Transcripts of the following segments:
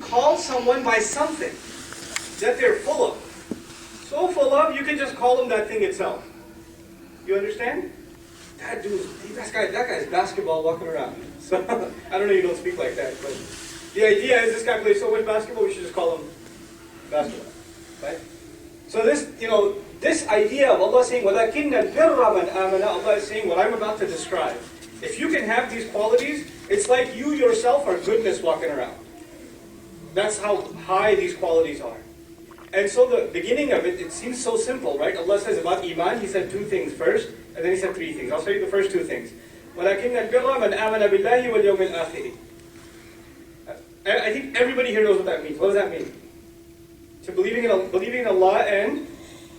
call someone by something that they're full of. So full of, you can just call them that thing itself. You understand? That guy's basketball walking around. So, I don't know, you don't speak like that, but the idea is this guy plays so much basketball, we should just call him basketball. Right? So this idea of Allah saying, وَلَكِنَّ الْبِرَّ مَنْ آمَنَ, Allah is saying what I'm about to describe. If you can have these qualities, it's like you yourself are goodness walking around. That's how high these qualities are. And so the beginning of it seems so simple, right? Allah says about Iman, He said two things first, and then He said three things. I'll show you the first two things. وَلَكِنَّ الْبِرَّ مَنْ آمَنَ بِاللَّهِ وَالْيَوْمِ الْآخِرِ. I think everybody here knows what that means. What does that mean? To believing in Allah and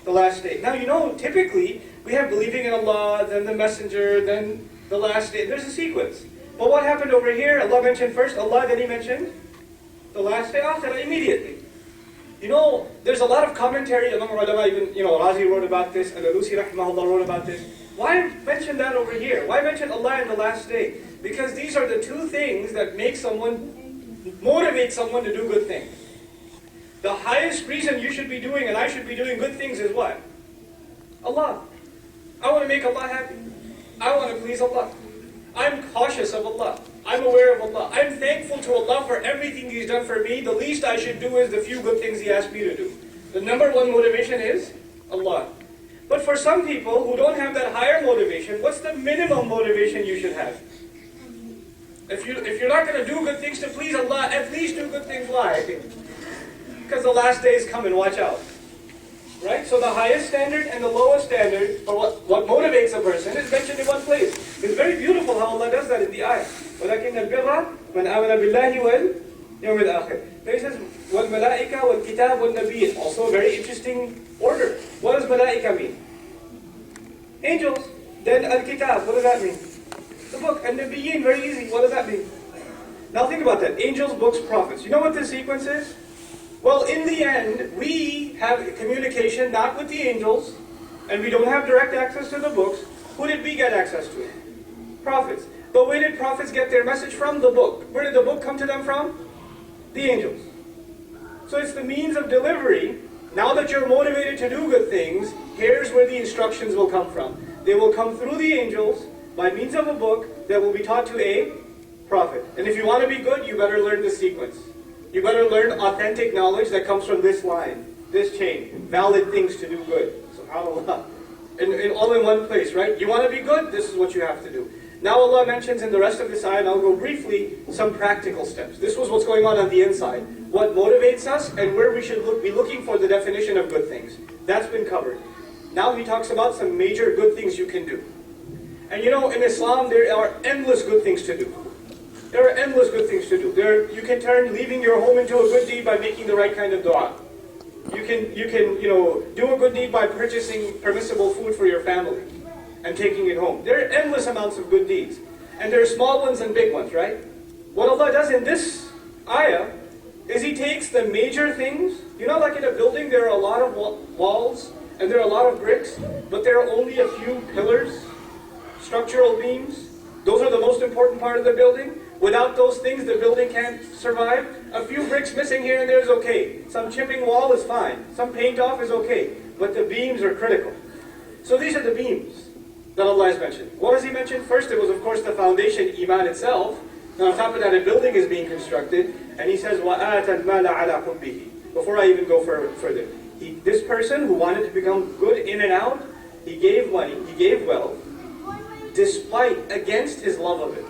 the last day. Now, typically, we have believing in Allah, then the messenger, then the last day. There's a sequence. But what happened over here? Allah mentioned first Allah, then He mentioned the last day, akhirah, immediately. There's a lot of commentary, among ulama, even, Razi wrote about this, Al-Alusi rahimahullah wrote about this. Why mention that over here? Why mention Allah and the last day? Because these are the two things that motivate someone to do good things. The highest reason you should be doing and I should be doing good things is what? Allah. I want to make Allah happy. I want to please Allah. I'm cautious of Allah. I'm aware of Allah. I'm thankful to Allah for everything He's done for me. The least I should do is the few good things He asked me to do. The number one motivation is Allah. But for some people who don't have that higher motivation, what's the minimum motivation you should have? If you're not going to do good things to please Allah, at least do good things. Why? Because the last day is coming, watch out. Right? So the highest standard and the lowest standard, or what motivates a person, is mentioned in one place. It's very beautiful how Allah does that in the ayah. وَلَكِنَّ الْبِرَّ مَنْ آمَنَ بِاللَّهِ وَالْيَوْمِ الْآخِرِ. Then He says, وَالْمَلَائِكَةِ وَالْكِتَابِ وَالنَّبِيِّينَ. Also a very interesting order. What does malaika mean? Angels. Then al-kitab, what does that mean? The book. And nabiyyin, very easy. What does that mean? Now think about that. Angels, books, prophets. You know what this sequence is? Well, in the end, we have communication not with the angels, and we don't have direct access to the books. Who did we get access to? Prophets. But where did prophets get their message from? The book. Where did the book come to them from? The angels. So it's the means of delivery. Now that you're motivated to do good things, here's where the instructions will come from. They will come through the angels by means of a book that will be taught to a prophet. And if you want to be good, you better learn this sequence. You better learn authentic knowledge that comes from this line, this chain. Valid things to do good. SubhanAllah. And all in one place, right? You want to be good? This is what you have to do. Now Allah mentions in the rest of this ayah, and I'll go briefly, some practical steps. This was what's going on the inside. What motivates us and where we should be looking for the definition of good things. That's been covered. Now He talks about some major good things you can do. And in Islam, there are endless good things to do. There are endless good things to do. You can turn leaving your home into a good deed by making the right kind of dua. You can do a good deed by purchasing permissible food for your family and taking it home. There are endless amounts of good deeds. And there are small ones and big ones, right? What Allah does in this ayah is He takes the major things. Like in a building, there are a lot of walls and there are a lot of bricks, but there are only a few pillars, structural beams. Those are the most important part of the building. Without those things, the building can't survive. A few bricks missing here and there is okay. Some chipping wall is fine. Some paint off is okay. But the beams are critical. So these are the beams that Allah has mentioned. What has He mentioned? First, it was, of course, the foundation, Iman itself. Now, on top of that, a building is being constructed. And He says, وَآتَ الْمَالَ عَلَى حُبِّهِ. Before I even go further. This person who wanted to become good in and out, he gave money, he gave wealth, against his love of it.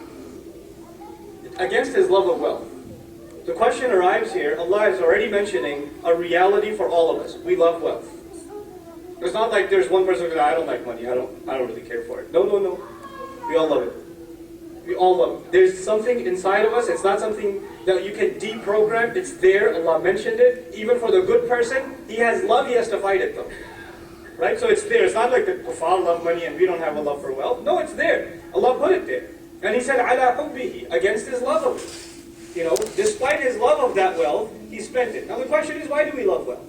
Against his love of wealth. The question arrives here, Allah is already mentioning a reality for all of us. We love wealth. It's not like there's one person who goes, I don't like money, I don't really care for it. No. We all love it. We all love it. There's something inside of us, it's not something that you can deprogram, it's there, Allah mentioned it. Even for the good person, he has love, he has to fight it though. Right? So it's there. It's not like the kuffar love money and we don't have a love for wealth. No, it's there. Allah put it there. And He said, عَلَى حُبِّهِ, against his love of it. Despite his love of that wealth, he spent it. Now the question is, why do we love wealth?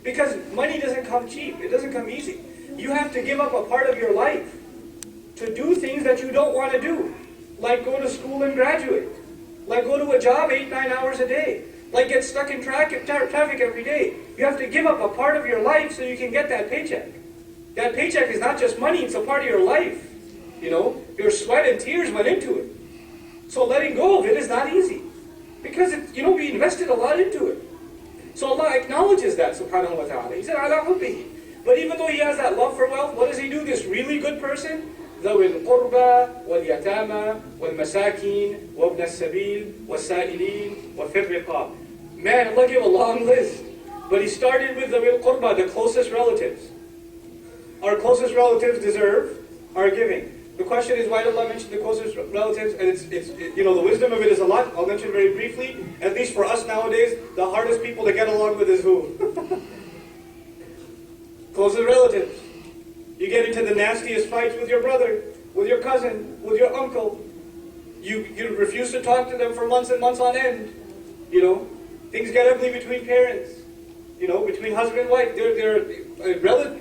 Because money doesn't come cheap. It doesn't come easy. You have to give up a part of your life to do things that you don't want to do. Like go to school and graduate. Like go to a job 8-9 hours a day. Like get stuck in traffic every day. You have to give up a part of your life so you can get that paycheck. That paycheck is not just money, it's a part of your life. You know, your sweat and tears went into it. So letting go of it is not easy. Because, we invested a lot into it. So Allah acknowledges that, subhanahu wa ta'ala. He said, ala hubbihi. But even though he has that love for wealth, what does he do? This really good person? ذوي القربى واليتامى والمساكين وابن السبيل والسائلين وفي الرقاب. Man, Allah gave a long list. But he started with ذوي القربى, the closest relatives. Our closest relatives deserve our giving. The question is, why did Allah mention the closest relatives? And it's the wisdom of it is a lot. I'll mention very briefly. At least for us nowadays, the hardest people to get along with is who? Closest relatives. You get into the nastiest fights with your brother, with your cousin, with your uncle. You refuse to talk to them for months and months on end. Things get ugly between parents. Between husband and wife. Their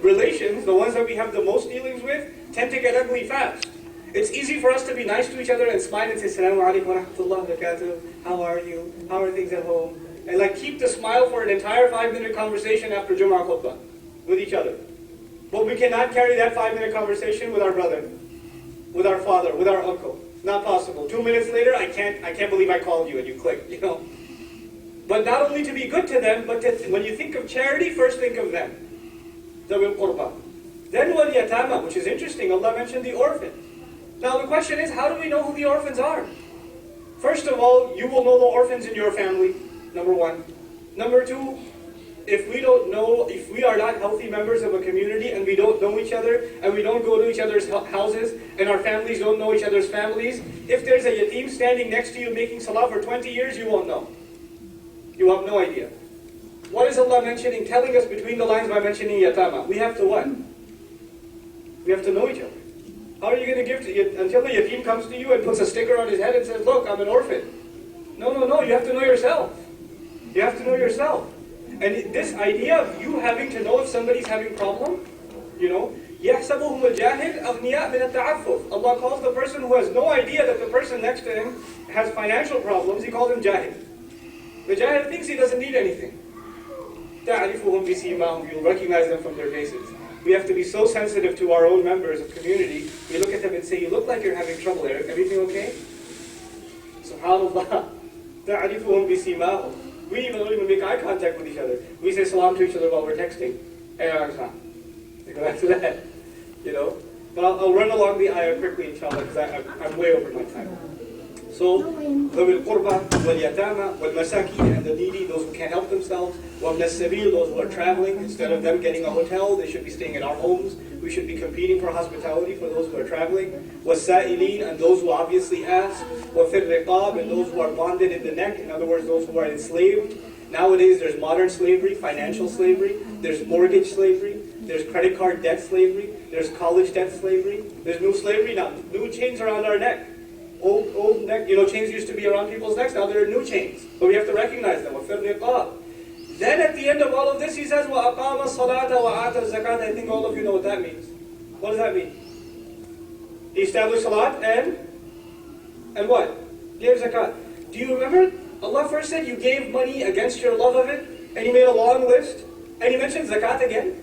relations, the ones that we have the most dealings with, tend to get ugly fast. It's easy for us to be nice to each other and smile and say, Assalamu alaikum wa rahmatullahi wa barakatuh. How are you? How are things at home? And keep the smile for an entire 5-minute conversation after Jum'ah khutbah with each other. But we cannot carry that 5-minute conversation with our brother, with our father, with our uncle. Not possible. 2 minutes later, I can't believe I called you and you clicked, But not only to be good to them, but when you think of charity, first think of them. ذوي القربى. Then واليتامى, which is interesting, Allah mentioned the orphans. Now the question is, how do we know who the orphans are? First of all, you will know the orphans in your family, number one. Number two, if we are not healthy members of a community and we don't know each other and we don't go to each other's houses and our families don't know each other's families, if there's a yatim standing next to you making salah for 20 years, you won't know. You have no idea. What is Allah mentioning, telling us between the lines by mentioning yatama? We have to what? We have to know each other. How are you going to give to until the yatim comes to you and puts a sticker on his head and says, look, I'm an orphan. No, you have to know yourself. You have to know yourself. And this idea of you having to know if somebody's having problem, يَحْسَبُهُمُ الْجَاهِلْ أَغْنِيَاء مِنَ التَّعَفُّفِ. Allah calls the person who has no idea that the person next to him has financial problems, He calls him jahil. The jahil thinks he doesn't need anything. تَعْرِفُهُمْ بِسِيمَاهُمْ. You'll recognize them from their faces. We have to be so sensitive to our own members of community. We look at them and say, you look like you're having trouble. Everything okay? SubhanAllah. تَعْرِفُهُمْ بِسِيمَاهُمْ. We don't even make eye contact with each other. We say salam to each other while we're texting. Hey, we go back to that. But I'll run along the ayah quickly, inshallah, because I'm way over my time. So, ذوي القربى واليتامى والمساكين, and the needy, those who can't help themselves, وابن السبيل, those who are traveling. Instead of them getting a hotel, they should be staying in our homes. We should be competing for hospitality for those who are traveling. والسائلين, and those who obviously ask. وفي الرقاب, and those who are bonded in the neck. In other words, those who are enslaved. Nowadays, there's modern slavery, financial slavery. There's mortgage slavery. There's credit card debt slavery. There's college debt slavery. There's new slavery now. New chains around our neck. Old neck, chains used to be around people's necks. Now there are new chains. But we have to recognize them. Then at the end of all of this, he says, وَأَقَامَ الصَّلَاةَ وَآتَى الزَّكَاةَ. I think all of you know what that means. What does that mean? He established salat and what? Gave zakat. Do you remember? Allah first said you gave money against your love of it, and He made a long list, and He mentioned zakat again.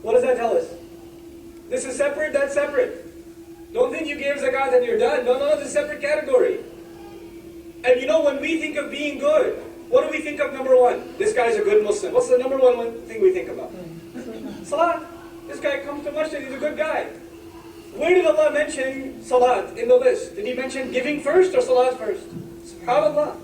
What does that tell us? This is separate, that's separate. Don't think you gave zakat and you're done. No, this is a separate category. And when we think of being good, what do we think of number one? This guy's a good Muslim. What's the number one thing we think about? Salat. This guy comes to masjid, he's a good guy. Where did Allah mention salat in the list? Did He mention giving first or salat first? SubhanAllah.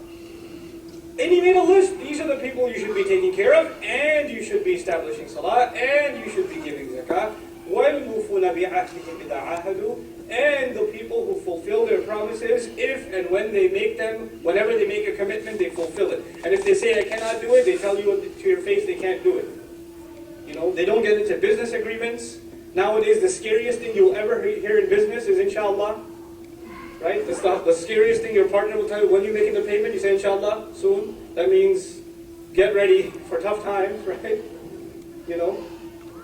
And He made a list. These are the people you should be taking care of, and you should be establishing salat, and you should be giving zakat. وَالْمُوفُونَ بِعَهْدِهِمْ إِذَا عَاهَدُوا. And the people who fulfill their promises, if and when they make them, whenever they make a commitment, they fulfill it. And if they say, I cannot do it, they tell you to your face they can't do it. They don't get into business agreements. Nowadays, the scariest thing you'll ever hear in business is inshallah. Right? The scariest thing your partner will tell you, when you're making the payment, you say inshallah, soon. That means get ready for tough times, right?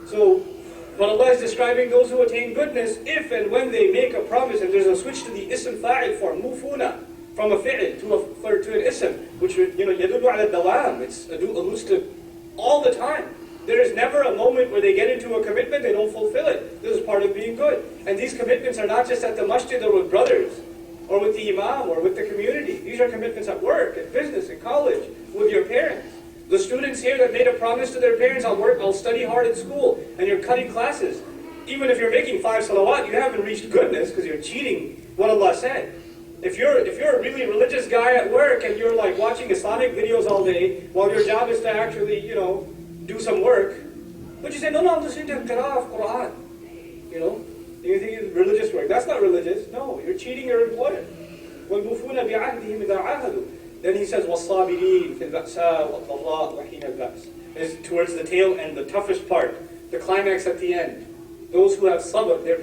So, but Allah is describing those who attain goodness if and when they make a promise, and there's a switch to the ism fa'il form, mufuna. from a fi'l to an ism, which يدل على الدوام. It's alludes to all the time. There is never a moment where they get into a commitment, they don't fulfill it. This is part of being good. And these commitments are not just at the masjid or with brothers, or with the imam, or with the community. These are commitments at work, at business, at college, with your parents. The students here that made a promise to their parents, I'll study hard at school, and you're cutting classes. Even if you're making 5 salawat, you haven't reached goodness because you're cheating what Allah said. If you're a really religious guy at work and you're like watching Islamic videos all day, while your job is to actually, do some work, but you say, no, I'm listening to qira'ah of Quran. You think it's religious work. That's not religious. No, you're cheating your employer. وَالْمُفُونَ بِعَهْدِهِمْ إِذَا عَاهَدُوا. Then he says, وَالصَّابِرِينَ فِي الْبَأْسَاءِ وَالضَّرَّاءِ وَحِينَ الْبَأْسِ. It's towards the tail end, the toughest part, the climax at the end. Those who have sabr, they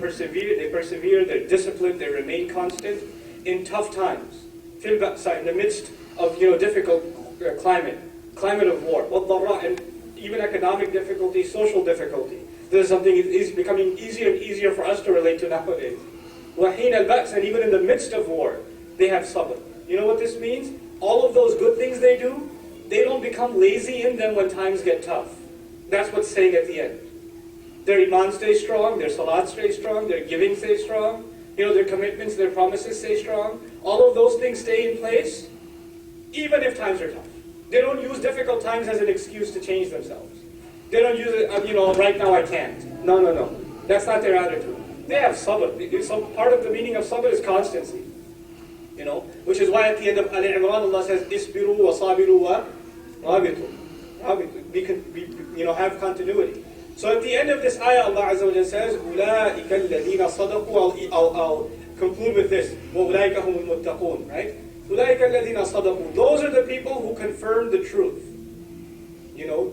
persevere, they're disciplined, they remain constant in tough times. فِي الْبَأْسَاءِ, in the midst of difficult climate of war. وَالضَّرَّاءِ, and even economic difficulty, social difficulty. This is something that is becoming easier and easier for us to relate to nowadays. وَحِينَ الْبَأْسِ, and even in the midst of war, they have sabr. You know what this means? All of those good things they do, they don't become lazy in them when times get tough. That's what's saying at the end. Their iman stays strong, their salat stays strong, their giving stays strong, their commitments, their promises stay strong. All of those things stay in place, even if times are tough. They don't use difficult times as an excuse to change themselves. They don't use it, right now I can't. No. That's not their attitude. They have sabr. Part of the meaning of sabr is constancy. Which is why at the end of Al-Imran Allah says, Isbiru wa sabiru wa rabitu. Have continuity. So at the end of this ayah, Allah Azza wa Jalla says, أُولَٰئِكَ الَّذِينَ صَدَقُوا. I'll conclude with this. وَأُولَٰئِكَ هُمُ الْمُتَّقُونَ. Right? أُولَٰئِكَ الَّذِينَ صَدَقُوا. Those are the people who confirm the truth.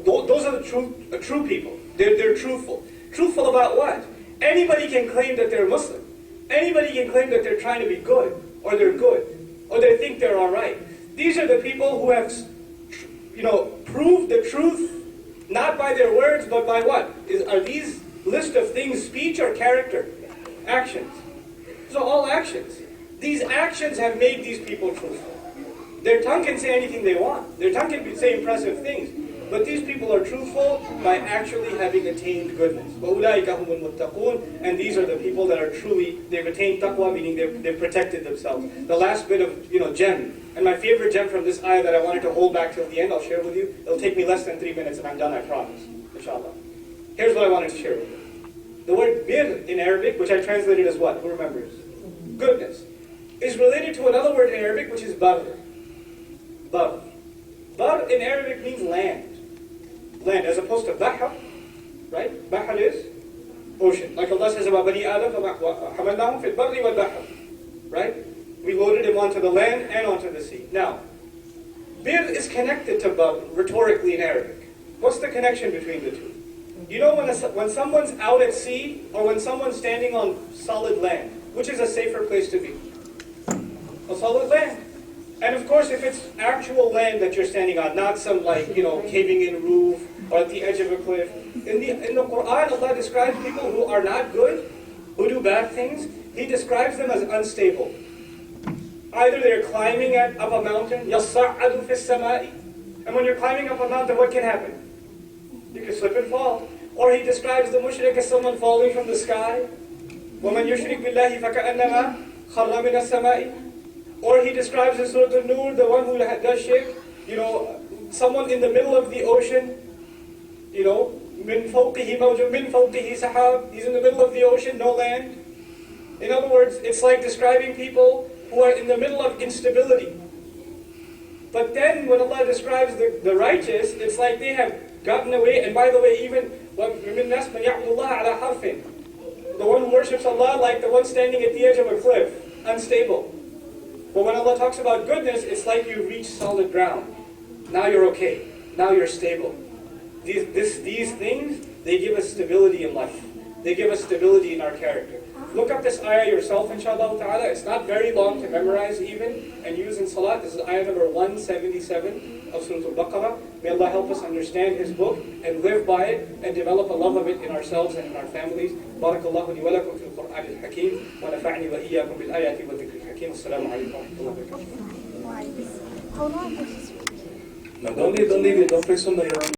Those are the true people. They're truthful. Truthful about what? Anybody can claim that they're Muslim. Anybody can claim that they're trying to be good, or they're good, or they think they're all right. These are the people who have, proved the truth, not by their words, but by what? Are these list of things speech or character? Actions. So all actions. These actions have made these people truthful. Their tongue can say anything they want. Their tongue can say impressive things. But these people are truthful by actually having attained goodness. وَأُولَٰئِكَ هُمُ الْمُتَّقُونَ. And these are the people that are truly, they've attained taqwa, meaning they've protected themselves. The last bit of, gem, and my favorite gem from this ayah that I wanted to hold back till the end, I'll share with you. It'll take me less than 3 minutes and I'm done, I promise. Inshallah. Here's what I wanted to share with you. The word bir in Arabic, which I translated as what? Who remembers? Goodness. Is related to another word in Arabic, which is bar. Bar. Bar in Arabic means land. Land, as opposed to bahr, right? Bahr is ocean. Like Allah says about Bani Adam, حَمَلْنَاهُمْ فِي الْبَرِّ وَالْبَحْرِ. Right? We loaded him onto the land and onto the sea. Now, bir is connected to bar, rhetorically in Arabic. What's the connection between the two? When someone's out at sea, or when someone's standing on solid land, which is a safer place to be? A solid land. And of course, if it's actual land that you're standing on, not some caving in roof, or at the edge of a cliff. In the Quran, Allah describes people who are not good, who do bad things. He describes them as unstable. Either they're climbing up a mountain, يَصَّعَّدُ فِي السَّمَاءِ. And when you're climbing up a mountain, what can happen? You can slip and fall. Or he describes the mushrik as someone falling from the sky. وَمَنْ يُشْرِكْ بِاللَّهِ فَكَأَنَّمَا خَرَّ مِنَ السَّمَاءِ. Or he describes in Surah An-Nur, the one who does shirk, someone in the middle of the ocean, مِنْ فَوْقِهِ مَوْجٌ مِنْ فَوْقِهِ سَحَابٌ. He's in the middle of the ocean, no land. In other words, it's like describing people who are in the middle of instability. But then when Allah describes the righteous, it's like they have gotten away. And by the way, even وَمِنْ نَاسٍ مَنْ يَعْبُدُ اللَّهَ عَلَى حَرْفٍ. The one who worships Allah like the one standing at the edge of a cliff, unstable. But when Allah talks about goodness, it's like you reach solid ground. Now you're okay. Now you're stable. These things, they give us stability in life. They give us stability in our character. Look up this ayah yourself, inshallah ta'ala. It's not very long to memorize even and use in salat. This is ayah number 177 of Surah Al-Baqarah. May Allah help us understand His book and live by it and develop a love of it in ourselves and in our families. Barakallahu li wa lakum fil Qur'an al-Hakim wa nafa'ni wa iyyakum bil ayati wa dhikri. Hakim. Assalamu alaikum wa rahmatullahi wa barakatuh. How long was this week? No, don't leave it. Don't play some